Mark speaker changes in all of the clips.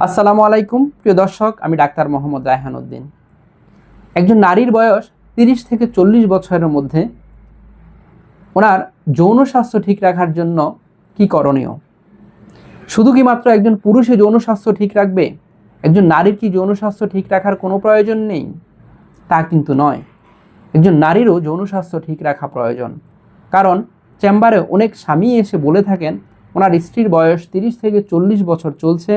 Speaker 1: আসসালামু আলাইকুম প্রিয় দর্শক, আমি ডাক্তার মোহাম্মদ রায়হান উদ্দিন। একজন নারীর বয়স 30 থেকে 40 বছরের মধ্যে ওনার যৌন স্বাস্থ্য ঠিক রাখার জন্য কি করণীয়? শুধু কি মাত্র একজন পুরুষের যৌন স্বাস্থ্য ঠিক রাখবে? একজন নারীর কি যৌন স্বাস্থ্য ঠিক রাখার কোনো প্রয়োজন নেই? তা কিন্তু নয়। একজন নারীরও যৌন স্বাস্থ্য ঠিক রাখা প্রয়োজন। কারণ চেম্বারে অনেক স্বামী এসে বলে থাকেন ওনার স্ত্রীর বয়স 30 থেকে 40 বছর চলছে,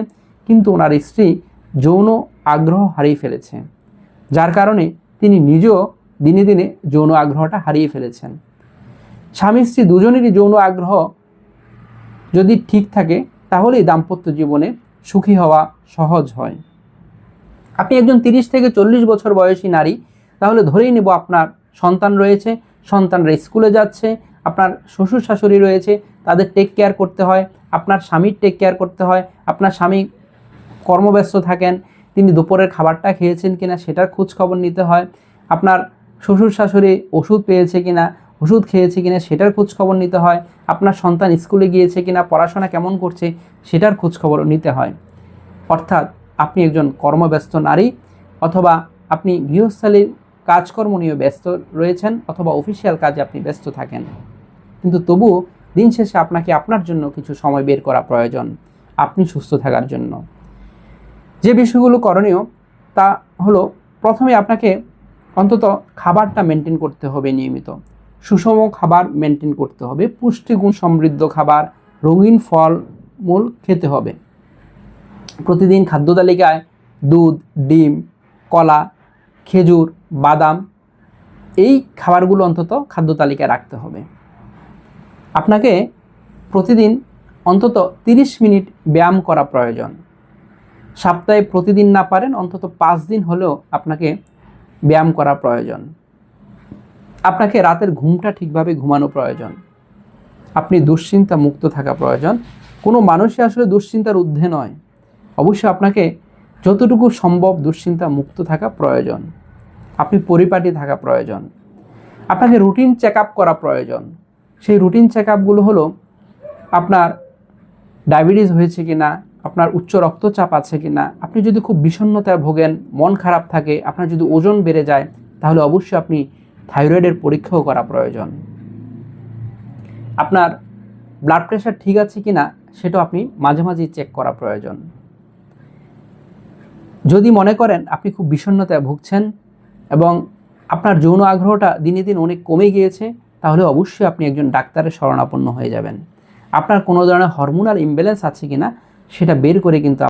Speaker 1: কিন্তু ওনার স্ত্রী যৌন আগ্রহ হারিয়ে ফেলেছে, যার কারণে তিনি নিজেও দিনে দিনে যৌন আগ্রহটা হারিয়ে ফেলেছেন। স্বামী স্ত্রী দুজনেরই যৌন আগ্রহ যদি ঠিক থাকে তাহলেই দাম্পত্য জীবনে সুখী হওয়া সহজ হয়। আপনি একজন 30 থেকে 40 বছর বয়সী নারী, তাহলে ধরেই নেব আপনার সন্তান রয়েছে, সন্তানরা স্কুলে যাচ্ছে, আপনার শ্বশুর শাশুড়ি রয়েছে, তাদের টেক কেয়ার করতে হয়, আপনার স্বামীর টেক কেয়ার করতে হয়, আপনার স্বামী কর্মব্যস্ত থাকেন, তিনি দুপুরের খাবারটা খেয়েছেন কিনা সেটার খোঁজ খবর নিতে হয়, আপনার শ্বশুর শাশুড়ি ওষুধ পেয়েছে কিনা, ওষুধ খেয়েছে কিনা সেটার খোঁজ খবর নিতে হয়, আপনার সন্তান স্কুলে গিয়েছে কিনা, পড়াশোনা কেমন করছে সেটার খোঁজ খবর নিতে হয়। অর্থাৎ আপনি একজন কর্মব্যস্ত নারী, অথবা আপনি গৃহস্থালীর কাজকর্ম নিয়ে ব্যস্ত রয়েছেন, অথবা অফিসিয়াল কাজে আপনি ব্যস্ত থাকেন, কিন্তু তবুও দিন শেষে আপনাকে আপনার জন্য কিছু সময় বের করা প্রয়োজন আপনি সুস্থ থাকার জন্য। যে বিষয়গুলো করণীয় তা হলো, প্রথমে আপনাকে অন্তত খাবারটা মেনটেন করতে হবে, নিয়মিত সুষম খাবার মেনটেন করতে হবে, পুষ্টিগুণ সমৃদ্ধ খাবার, রঙিন ফল মূল খেতে হবে। প্রতিদিন খাদ্য তালিকায় দুধ, ডিম, কলা, খেজুর, বাদাম এই খাবারগুলো অন্তত খাদ্য তালিকায় রাখতে হবে। আপনাকে প্রতিদিন অন্তত 30 মিনিট ব্যায়াম করা প্রয়োজন। সপ্তাহে প্রতিদিন না পারেন অন্তত 5 দিন হলেও আপনাকে ব্যায়াম করা প্রয়োজন। আপনাকে রাতের ঘুমটা ঠিকভাবে ঘুমানো প্রয়োজন। আপনি দুশ্চিন্তা মুক্ত থাকা প্রয়োজন। কোনো মানুষই আসলে দুশ্চিন্তার ঊর্ধ্বে নয়। অবশ্যই আপনাকে যতটুকু সম্ভব দুশ্চিন্তা মুক্ত থাকা প্রয়োজন। আপনি পরিপাটি থাকা প্রয়োজন। আপনাকে রুটিন চেক আপ করা প্রয়োজন। সেই রুটিন চেক আপগুলো হলো, আপনার ডায়াবেটিস হয়েছে কিনা, আপনার উচ্চ রক্তচাপ আছে কিনা, আপনি যদি খুব বিষণ্ণতায় ভোগেন, মন খারাপ থাকে, আপনার যদি ওজন বেড়ে যায়, তাহলে অবশ্যই আপনি থাইরয়েডের পরীক্ষাও করা প্রয়োজন। আপনার ব্লাড প্রেশার ঠিক আছে কিনা সেটাও আপনি মাঝে মাঝে চেক করা প্রয়োজন। যদি মনে করেন আপনি খুব বিষণ্ণতায় ভুগছেন এবং আপনার যৌন আগ্রহটা দিনে দিন অনেক কমে গিয়েছে, তাহলে অবশ্যই আপনি একজন ডাক্তারের শরণাপন্ন হয়ে যাবেন। আপনার কোনো ধরনের হরমোনাল ইমব্যালেন্স আছে কিনা সেটা বের করে কিন্তু